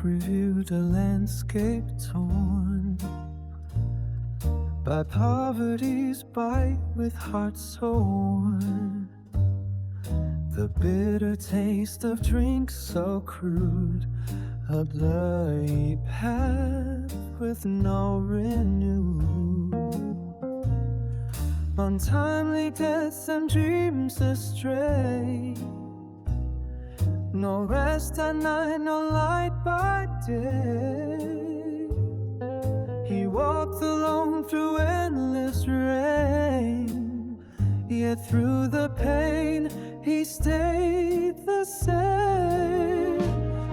reviewed a landscape torn by poverty's bite with hearts so worn. The bitter taste of drink so crude, a blurry path with no renewal. Untimely deaths and dreams astray. No rest at night, no light by day. He walked alone through endless rain, yet through the pain he stayed the same.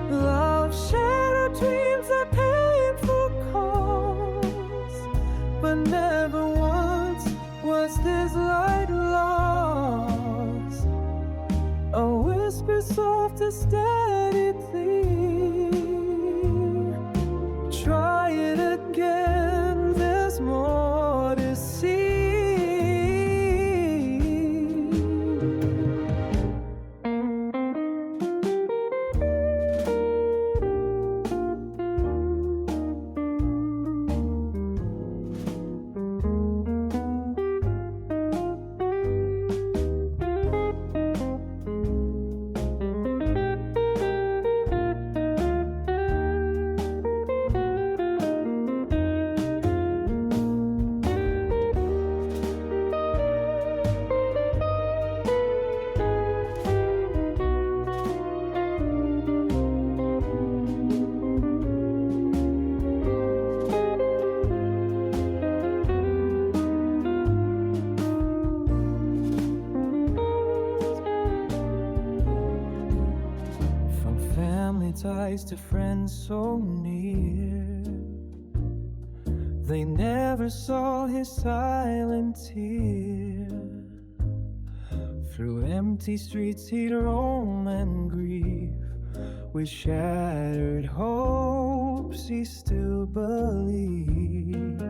Love shattered dreams at painful cost, but never once was his light lost. A whisper soft, a steady plea. Try it again, there's more to see. Ties to friends so near, they never saw his silent tear. Through empty streets he'd roam and grieve, with shattered hopes he still believed.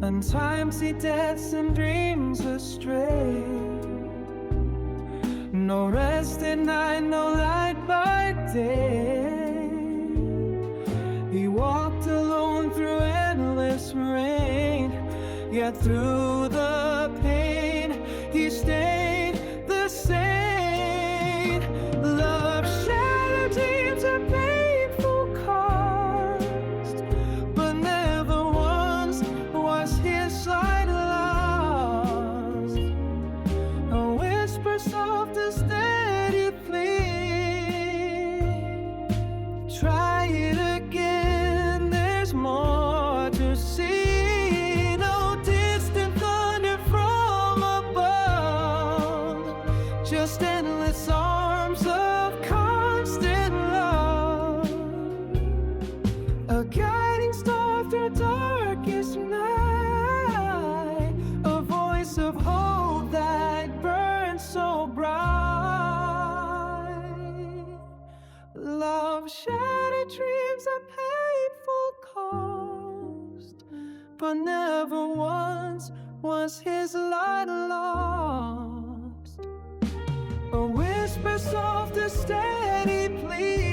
And time see deaths and dreams astray. No rest at night, no light by day. He walked alone through endless rain, yet through the pain he stayed the same. Love shattered dreams at painful cost, but never once was his light lost. A whisper soft, a steady plea. Try it again, there's more to see. No distant thunder from above, just endless arms of constant love. A guiding star through darkest night, a voice of hope that burns so bright. Love shattered dreams at painful cost, but never once was his light lost. A whisper soft, a steady plea.